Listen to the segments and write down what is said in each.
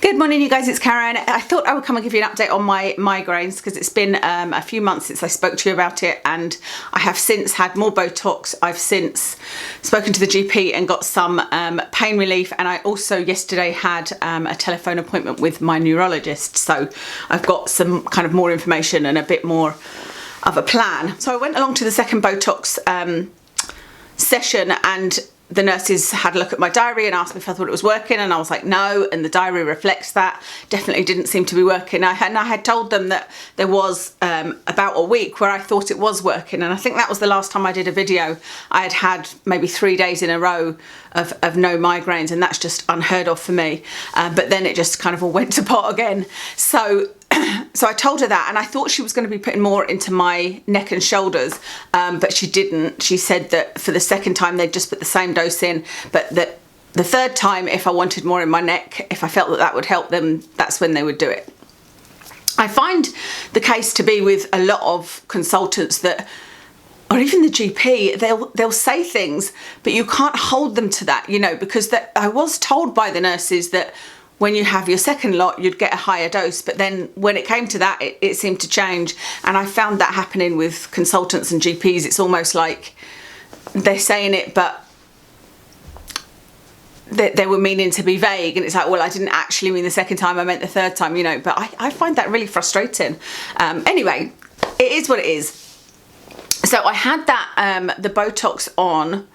Good morning, you guys, it's Karen. I thought I would come and give you an update on my migraines because it's been a few months since I spoke to you about it, and I have since had more Botox. I've since spoken to the GP and got some pain relief, and I also yesterday had a telephone appointment with my neurologist, so I've got some kind of more information and a bit more of a plan. So I went along to the second Botox session, and the nurses had a look at my diary and asked me if I thought it was working, and I was like, no, and the diary reflects that. Definitely didn't seem to be working. I had told them that there was about a week where I thought it was working, and I think that was the last time I did a video. I had had maybe 3 days in a row of no migraines, and that's just unheard of for me. But then it just kind of all went to pot again. So I told her that, and I thought she was going to be putting more into my neck and shoulders, but she didn't. She said that for the second time they'd just put the same dose in, but that the third time, if I wanted more in my neck, if I felt that that would help them, that's when they would do it. I find the case to be with a lot of consultants that, or even the GP, they'll say things, but you can't hold them to that, you know, because I was told by the nurses that when you have your second lot, you'd get a higher dose. But then when it came to that, it seemed to change. And I found that happening with consultants and GPs. It's almost like they're saying it, but they were meaning to be vague. And it's like, well, I didn't actually mean the second time, I meant the third time, you know. But I find that really frustrating. Anyway, it is what it is. So I had that, the Botox on,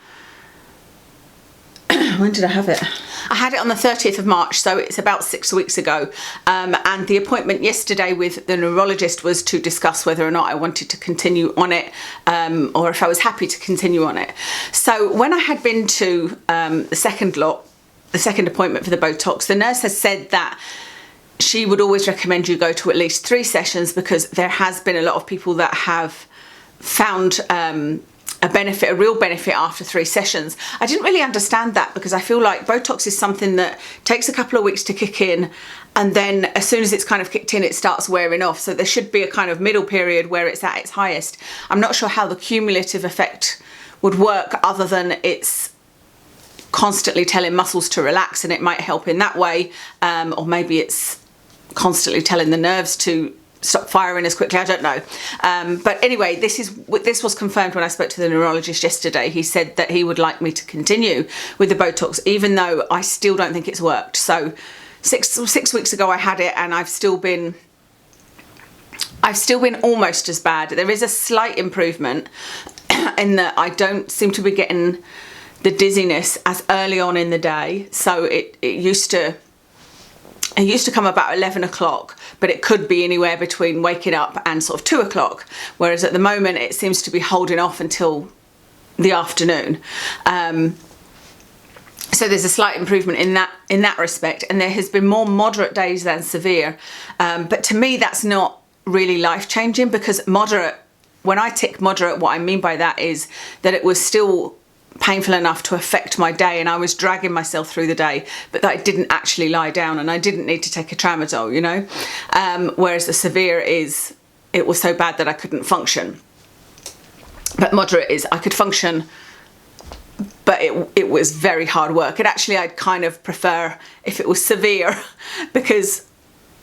when did I have it? I had it on the 30th of March, so it's about 6 weeks ago. And the appointment yesterday with the neurologist was to discuss whether or not I wanted to continue on it, or if I was happy to continue on it. So when I had been to the second appointment for the Botox, the nurse has said that she would always recommend you go to at least 3 sessions, because there has been a lot of people that have found a real benefit after 3 sessions. I didn't really understand that, because I feel like Botox is something that takes a couple of weeks to kick in, and then as soon as it's kind of kicked in, it starts wearing off. So there should be a kind of middle period where it's at its highest. I'm not sure how the cumulative effect would work, other than it's constantly telling muscles to relax, and it might help in that way, or maybe it's constantly telling the nerves to stop firing as quickly, I don't know. But anyway, this was confirmed when I spoke to the neurologist yesterday. He said that he would like me to continue with the Botox, even though I still don't think it's worked. So six weeks ago I had it, and I've still been almost as bad. There is a slight improvement in that I don't seem to be getting the dizziness as early on in the day. So it used to come about 11 o'clock, but it could be anywhere between waking up and sort of 2 o'clock. Whereas at the moment, it seems to be holding off until the afternoon. So there's a slight improvement in that respect. And there has been more moderate days than severe. But to me, that's not really life-changing, because moderate, when I tick moderate, what I mean by that is that it was still painful enough to affect my day, and I was dragging myself through the day, but that I didn't actually lie down, and I didn't need to take a tramadol, you know. Whereas the severe is, it was so bad that I couldn't function. But moderate is, I could function, but it was very hard work. And actually, I'd kind of prefer if it was severe, because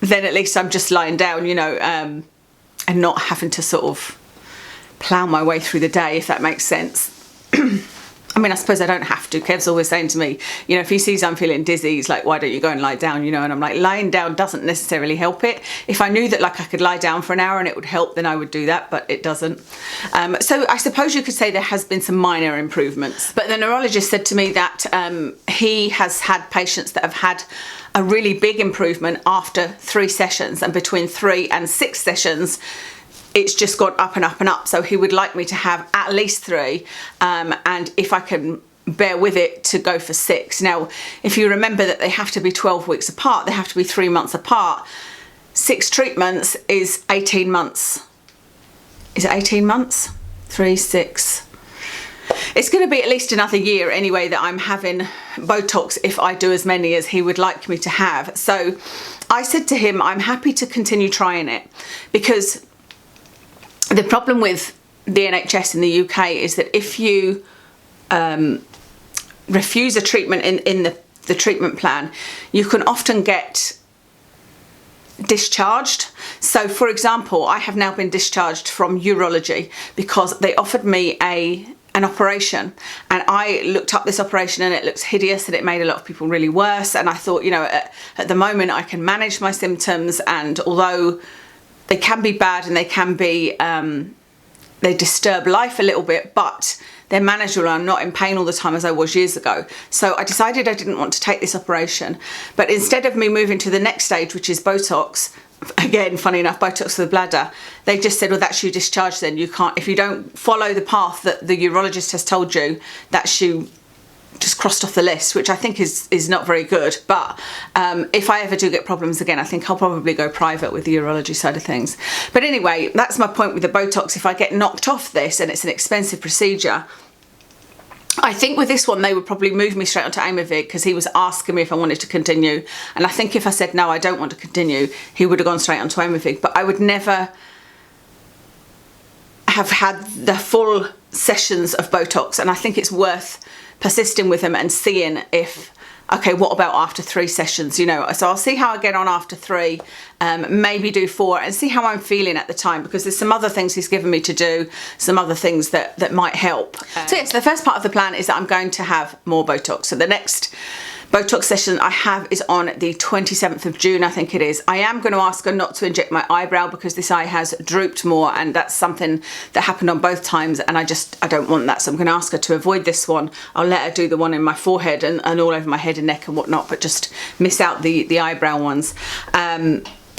then at least I'm just lying down, you know, and not having to sort of plough my way through the day, if that makes sense. I mean, I suppose I don't have to. Kev's always saying to me, you know, if he sees I'm feeling dizzy, he's like, why don't you go and lie down, you know? And I'm like, lying down doesn't necessarily help it. If I knew that, like, I could lie down for an hour and it would help, then I would do that, but it doesn't. So I suppose you could say there has been some minor improvements. But the neurologist said to me that he has had patients that have had a really big improvement after 3 sessions, and between 3 and 6 sessions, it's just gone up and up and up. So he would like me to have at least 3, and if I can bear with it, to go for 6. Now, if you remember that they have to be 12 weeks apart, they have to be 3 months apart. 6 treatments is 18 months. Is it 18 months? 3, 6. It's going to be at least another year anyway that I'm having Botox, if I do as many as he would like me to have. So I said to him, I'm happy to continue trying it, because the problem with the NHS in the UK is that if you refuse a treatment in the treatment plan, you can often get discharged. So for example, I have now been discharged from urology because they offered me an operation, and I looked up this operation and it looks hideous and it made a lot of people really worse, and I thought, you know, at the moment I can manage my symptoms, and although they can be bad and they can be they disturb life a little bit, but they're manageable and I'm not in pain all the time as I was years ago. So I decided I didn't want to take this operation, but instead of me moving to the next stage, which is Botox, again, funny enough, Botox for the bladder, they just said, well, that's you discharged then. You can't, if you don't follow the path that the urologist has told you, that's you just crossed off the list, which I think is not very good. But if I ever do get problems again, I think I'll probably go private with the urology side of things. But anyway, that's my point with the Botox. If I get knocked off this and it's an expensive procedure, I think with this one they would probably move me straight onto Aimovig, because he was asking me if I wanted to continue, and I think if I said no, I don't want to continue, he would have gone straight onto Aimovig. But I would never have had the full sessions of Botox, and I think it's worth persisting with them and seeing if, okay, what about after 3 sessions, you know? So I'll see how I get on after 3, maybe do 4, and see how I'm feeling at the time, because there's some other things he's given me to do, some other things that might help. So yes, the first part of the plan is that I'm going to have more Botox. So the next Botox session I have is on the 27th of June, I think it is. I am going to ask her not to inject my eyebrow because this eye has drooped more, and that's something that happened on both times, and I don't want that. So I'm going to ask her to avoid this one. I'll let her do the one in my forehead and all over my head and neck and whatnot, but just miss out the eyebrow ones.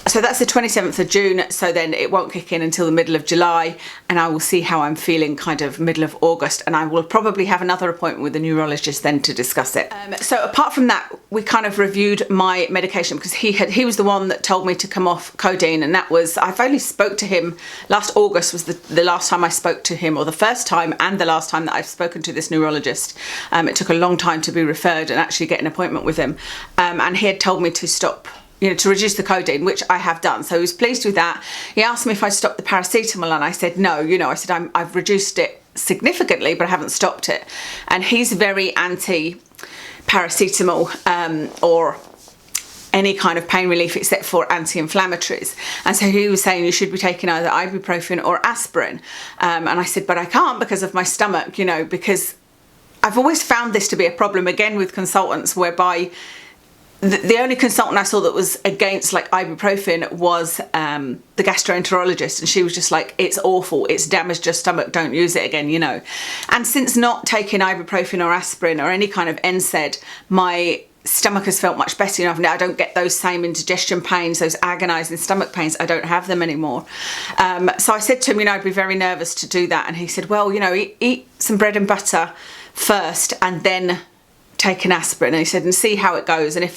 So that's the 27th of June, so then it won't kick in until the middle of July, and I will see how I'm feeling kind of middle of August, and I will probably have another appointment with the neurologist then to discuss it. So apart from that, we kind of reviewed my medication, because he was the one that told me to come off codeine, and that was, I've only spoke to him, last August was the last time I spoke to him, or the first time and the last time that I've spoken to this neurologist. It took a long time to be referred and actually get an appointment with him, and he had told me to stop, you know, to reduce the codeine, which I have done. So he was pleased with that. He asked me if I'd stopped the paracetamol, and I said no. You know, I said I've reduced it significantly, but I haven't stopped it. And he's very anti-paracetamol or any kind of pain relief except for anti-inflammatories. And so he was saying you should be taking either ibuprofen or aspirin. And I said, but I can't because of my stomach, you know, because I've always found this to be a problem, again, with consultants, whereby the only consultant I saw that was against like ibuprofen was the gastroenterologist, and she was just like, it's awful, it's damaged your stomach, don't use it again, you know. And since not taking ibuprofen or aspirin or any kind of NSAID, my stomach has felt much better. You know, now I don't get those same indigestion pains, those agonising stomach pains. I don't have them anymore. So I said to him, you know, I'd be very nervous to do that, and he said, well, you know, eat some bread and butter first and then take an aspirin. And he said, and see how it goes, and if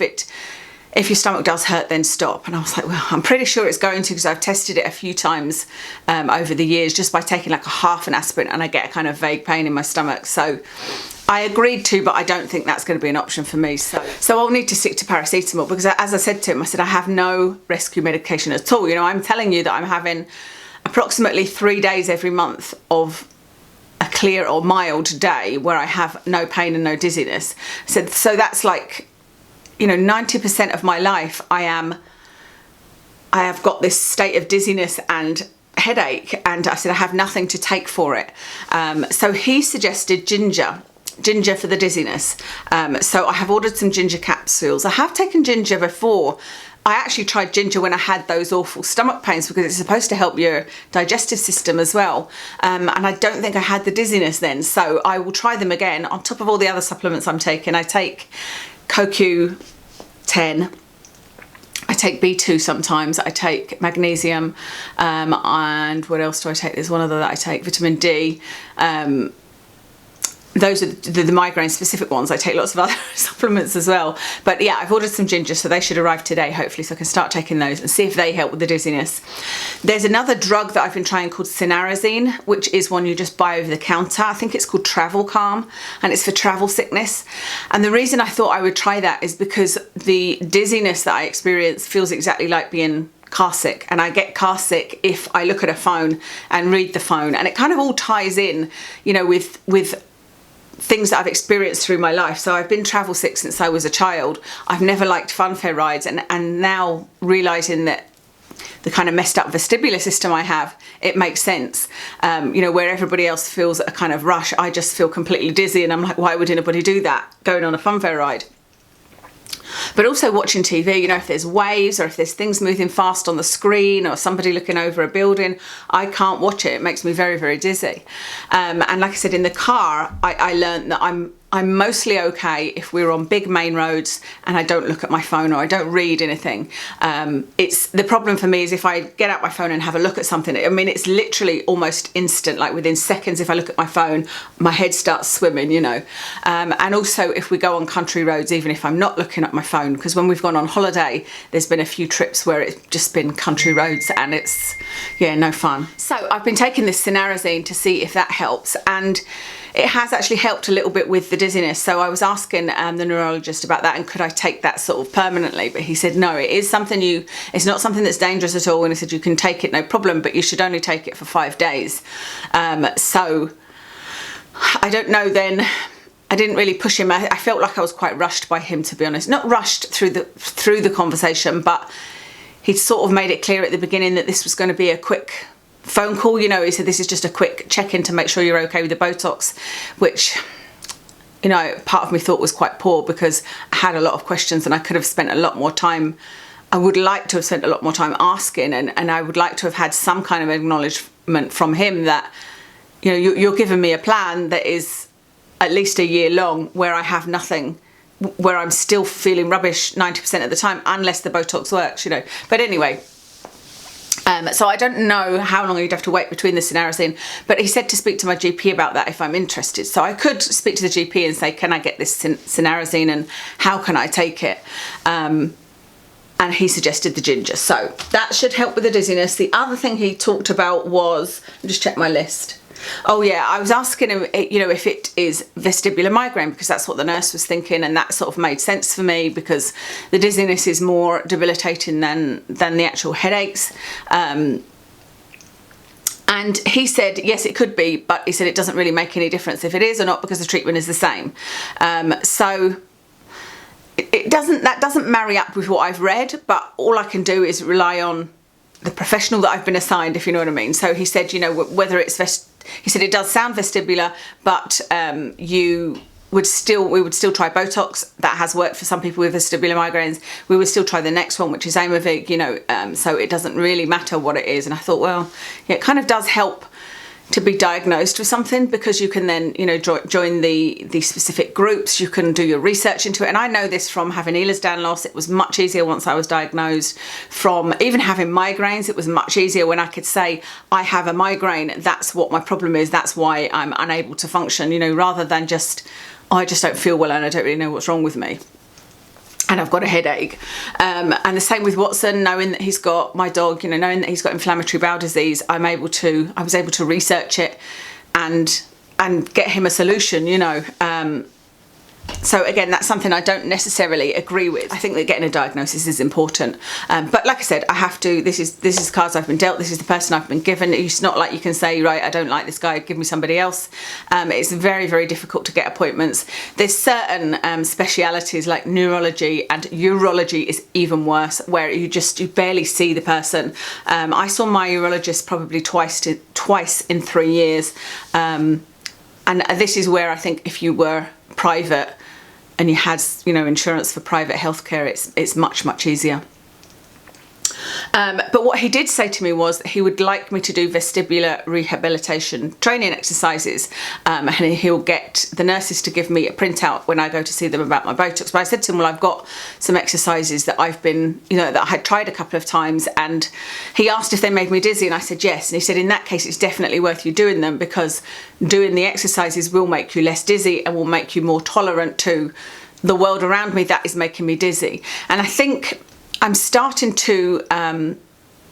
your stomach does hurt, then stop. And I was like, well, I'm pretty sure it's going to, because I've tested it a few times over the years, just by taking like a half an aspirin, and I get a kind of vague pain in my stomach. So I agreed to, but I don't think that's going to be an option for me. So I'll need to stick to paracetamol, because as I said to him, I said, I have no rescue medication at all. You know, I'm telling you that I'm having approximately 3 days every month of a clear or mild day where I have no pain and no dizziness. So that's like, you know, 90% of my life I have got this state of dizziness and headache, and I said I have nothing to take for it. So he suggested ginger for the dizziness. So I have ordered some ginger capsules. I have taken ginger before. I actually tried ginger when I had those awful stomach pains, because it's supposed to help your digestive system as well. And I don't think I had the dizziness then. So I will try them again on top of all the other supplements I'm taking. I take CoQ10. I take B2 sometimes. I take magnesium. And what else do I take? There's one other that I take, vitamin D. Those are the migraine specific ones. I take lots of other supplements as well. But yeah, I've ordered some ginger, so they should arrive today, hopefully, so I can start taking those and see if they help with the dizziness. There's another drug that I've been trying called Cinnarizine, which is one you just buy over the counter. I think it's called Travel Calm, and it's for travel sickness. And the reason I thought I would try that is because the dizziness that I experience feels exactly like being car sick, and I get car sick if I look at a phone and read the phone, and it kind of all ties in, you know, with things that I've experienced through my life. So I've been travel sick since I was a child. I've never liked funfair rides, and now realising that kind of messed up vestibular system I have, it makes sense. You know, where everybody else feels a kind of rush, I just feel completely dizzy, and I'm like, why would anybody do that going on a funfair ride? But also watching TV, you know, if there's waves or if there's things moving fast on the screen or somebody looking over a building, I can't watch it. It makes me very, very dizzy. And like I said, in the car, I learned that I'm mostly okay if we're on big main roads and I don't look at my phone or I don't read anything. It's the problem for me is if I get out my phone and have a look at something, I mean, it's literally almost instant, like within seconds, if I look at my phone, my head starts swimming, you know. And also if we go on country roads, even if I'm not looking at my phone, because when we've gone on holiday, there's been a few trips where it's just been country roads and it's, yeah, no fun. So I've been taking this Cinnarizine to see if that helps, and it has actually helped a little bit with the dizziness. So I was asking the neurologist about that and could I take that sort of permanently, but he said no, it is something it's not something that's dangerous at all, and he said you can take it no problem, but you should only take it for 5 days. So I don't know then. I didn't really push him. I felt like I was quite rushed by him, to be honest. Not rushed through the conversation, but he'd sort of made it clear at the beginning that this was going to be a quick phone call. You know, he said this is just a quick check-in to make sure you're okay with the Botox, which, you know, part of me thought was quite poor because I had a lot of questions and I could have spent a lot more time. I would like to have spent a lot more time asking, and I would like to have had some kind of acknowledgement from him that, you know, you're giving me a plan that is at least a year long where I have nothing, where I'm still feeling rubbish 90% of the time unless the Botox works, you know. But anyway, so I don't know how long you'd have to wait between the Cinnarizine, but he said to speak to my GP about that if I'm interested. So I could speak to the GP and say, can I get this Cinnarizine and how can I take it? And he suggested the ginger. So that should help with the dizziness. The other thing he talked about was, I'll just check my list. Oh yeah, I was asking him, you know, if it is vestibular migraine, because that's what the nurse was thinking, and that sort of made sense for me because the dizziness is more debilitating than the actual headaches. And he said, yes, it could be, but he said it doesn't really make any difference if it is or not because the treatment is the same. So that doesn't marry up with what I've read, but all I can do is rely on the professional that I've been assigned, if you know what I mean. So he said, you know, whether it's he said it does sound vestibular, but we would still try Botox. That has worked for some people with vestibular migraines. We would still try the next one, which is Aimovig, you know, so it doesn't really matter what it is. And I thought, well, yeah, it kind of does help to be diagnosed with something because you can then, you know, join the specific groups. You can do your research into it. And I know this from having Ehlers-Danlos loss. It was much easier once I was diagnosed. From even having migraines, it was much easier when I could say, I have a migraine. That's what my problem is. That's why I'm unable to function, you know, rather than just, oh, I just don't feel well and I don't really know what's wrong with me. And I've got a headache. And the same with Watson, knowing that he's got, my dog, you know, knowing that he's got inflammatory bowel disease, I was able to research it and get him a solution, you know. So again, that's something I don't necessarily agree with. I think that getting a diagnosis is important. But like I said, I have to, this is cards I've been dealt, this is the person I've been given. It's not like you can say, right, I don't like this guy, give me somebody else. It's very, very difficult to get appointments. There's certain specialities like neurology, and urology is even worse, where you barely see the person. I saw my urologist probably twice in 3 years. And this is where I think if you were private and you had, you know, insurance for private healthcare, it's much easier. But what he did say to me was that he would like me to do vestibular rehabilitation training exercises, and he'll get the nurses to give me a printout when I go to see them about my Botox. But I said to him, well, I've got some exercises that I've been, you know, that I had tried a couple of times, and he asked if they made me dizzy, and I said yes. And he said, in that case, it's definitely worth you doing them because doing the exercises will make you less dizzy and will make you more tolerant to the world around me that is making me dizzy. And I think I'm starting to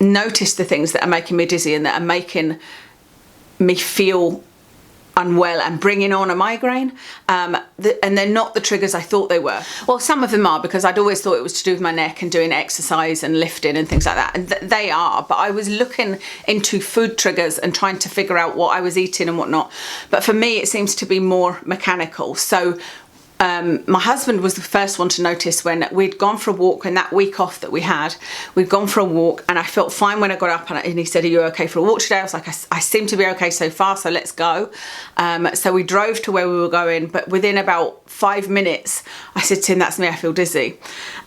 notice the things that are making me dizzy and that are making me feel unwell and bringing on a migraine, and they're not the triggers I thought they were. Well, some of them are, because I'd always thought it was to do with my neck and doing exercise and lifting and things like that, and they are, but I was looking into food triggers and trying to figure out what I was eating and whatnot. But for me, it seems to be more mechanical. So my husband was the first one to notice when we'd gone for a walk in that week off that we had. We'd gone for a walk and I felt fine when I got up, and he said, are you okay for a walk today? I was like, I seem to be okay so far, so let's go. So we drove to where we were going, but within about 5 minutes, I said to him, that's me, I feel dizzy.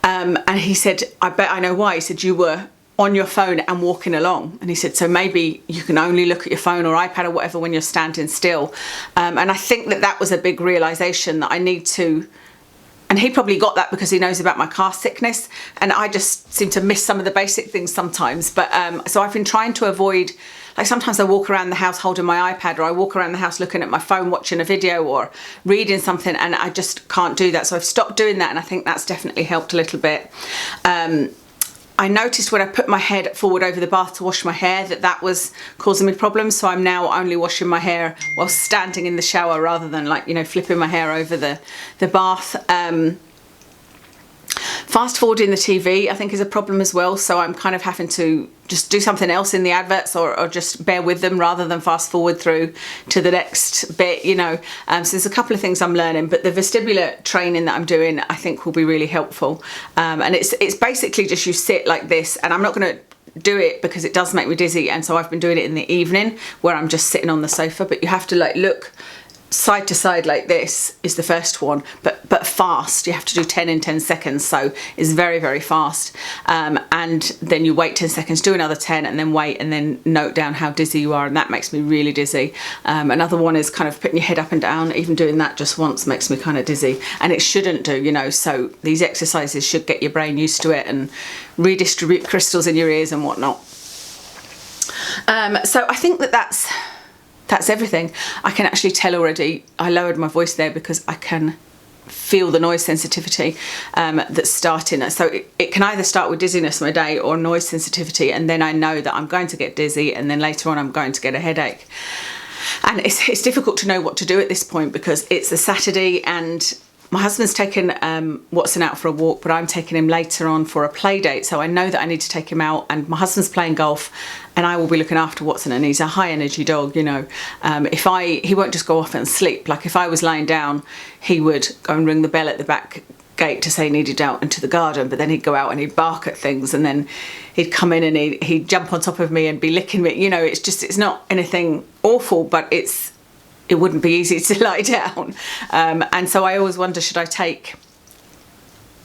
And he said, I bet I know why. He said, you were on your phone and walking along. And he said, so maybe you can only look at your phone or iPad or whatever when you're standing still. And I think that was a big realization that I need to, and he probably got that because he knows about my car sickness, and I just seem to miss some of the basic things sometimes. But so I've been trying to avoid, like sometimes I walk around the house holding my iPad, or I walk around the house looking at my phone, watching a video or reading something, and I just can't do that. So I've stopped doing that, and I think that's definitely helped a little bit. I noticed when I put my head forward over the bath to wash my hair that was causing me problems. So I'm now only washing my hair while standing in the shower rather than, like, you know, flipping my hair over the bath. Fast forwarding the TV, I think, is a problem as well. So I'm kind of having to just do something else in the adverts, or just bear with them rather than fast forward through to the next bit, you know. So there's a couple of things I'm learning, but the vestibular training that I'm doing, I think, will be really helpful. And it's basically just you sit like this, and I'm not going to do it because it does make me dizzy. And so I've been doing it in the evening where I'm just sitting on the sofa, but you have to like look side to side like this is the first one, but fast. You have to do 10 in 10 seconds, so it's very, very fast. And then you wait 10 seconds, do another 10, and then wait, and then note down how dizzy you are, and that makes me really dizzy. Another one is kind of putting your head up and down. Even doing that just once makes me kind of dizzy, and it shouldn't do, you know. So these exercises should get your brain used to it and redistribute crystals in your ears and whatnot. So I think that's everything. I can actually tell already, I lowered my voice there because I can feel the noise sensitivity that's starting. So it can either start with dizziness my day or noise sensitivity, and then I know that I'm going to get dizzy, and then later on I'm going to get a headache. And it's difficult to know what to do at this point because it's a Saturday and my husband's taken Watson out for a walk, but I'm taking him later on for a play date. So I know that I need to take him out, and my husband's playing golf and I will be looking after Watson, and he's a high energy dog, you know. He won't just go off and sleep. Like if I was lying down, he would go and ring the bell at the back gate to say he needed out into the garden, but then he'd go out and he'd bark at things, and then he'd come in and he'd jump on top of me and be licking me. You know, it's not anything awful, but it wouldn't be easy to lie down. And so I always wonder, should I take,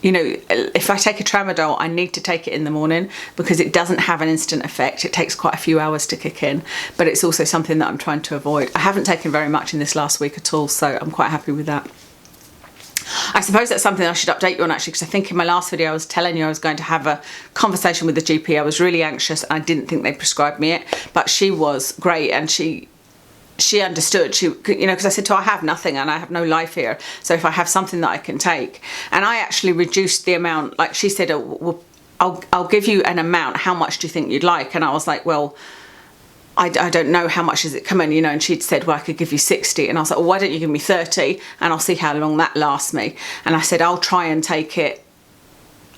you know, if I take a tramadol, I need to take it in the morning because it doesn't have an instant effect. It takes quite a few hours to kick in, but it's also something that I'm trying to avoid. I haven't taken very much in this last week at all, so I'm quite happy with that. I suppose that's something I should update you on actually, because I think in my last video I was telling you I was going to have a conversation with the GP. I was really anxious and I didn't think they prescribed me it, but she was great, and she understood. She, you know, because I said to her, I have nothing and I have no life here, so if I have something that I can take. And I actually reduced the amount. Like she said, oh, well, I'll give you an amount, how much do you think you'd like? And I was like, well, I don't know, how much is it coming, you know. And she'd said, well, I could give you 60. And I was like, well, why don't you give me 30 and I'll see how long that lasts me. And I said, I'll try and take it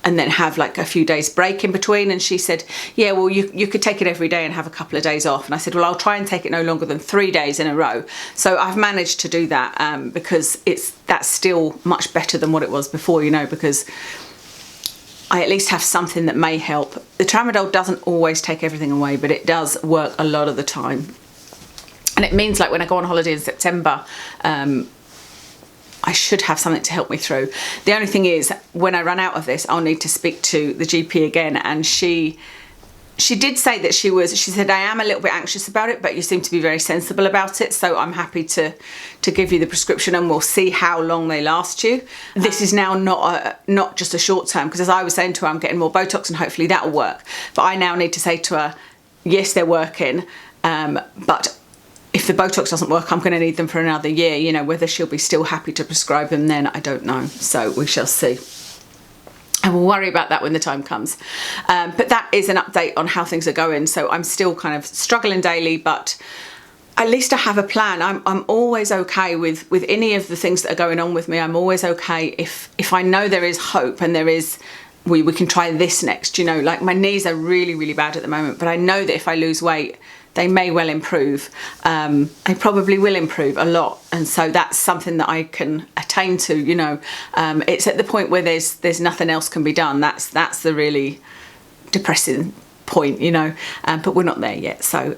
and then have like a few days break in between. And she said, yeah, well, you could take it every day and have a couple of days off. And I said, well, I'll try and take it no longer than 3 days in a row. So I've managed to do that because that's still much better than what it was before, you know, because I at least have something that may help. The tramadol doesn't always take everything away, but it does work a lot of the time. And it means like when I go on holiday in September, I should have something to help me through. The only thing is, when I run out of this, I'll need to speak to the GP again. And she did say that she said, I am a little bit anxious about it, but you seem to be very sensible about it. So I'm happy to give you the prescription and we'll see how long they last you. This is now not just a short term, because as I was saying to her, I'm getting more Botox and hopefully that'll work. But I now need to say to her, yes, they're working, but if the Botox doesn't work, I'm going to need them for another year. You know, whether she'll be still happy to prescribe them then, I don't know. So we shall see. And we'll worry about that when the time comes. But that is an update on how things are going. So I'm still kind of struggling daily, but at least I have a plan. I'm always okay with any of the things that are going on with me. I'm always okay if I know there is hope and there is, we can try this next, you know. Like my knees are really, really bad at the moment, but I know that if I lose weight, they may well improve. They probably will improve a lot, and so that's something that I can attain to. You know, it's at the point where there's nothing else can be done. That's the really depressing point, you know. But we're not there yet. So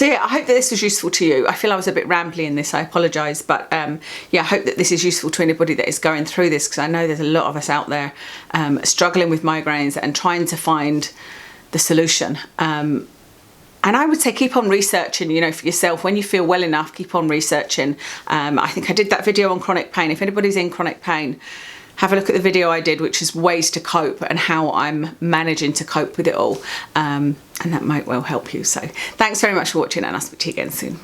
yeah, I hope that this was useful to you. I feel I was a bit rambly in this. I apologise, but yeah, I hope that this is useful to anybody that is going through this, because I know there's a lot of us out there struggling with migraines and trying to find the solution. And I would say keep on researching, you know, for yourself. When you feel well enough, keep on researching. I think I did that video on chronic pain. If anybody's in chronic pain, have a look at the video I did, which is ways to cope and how I'm managing to cope with it all. And that might well help you. So thanks very much for watching, and I'll speak to you again soon.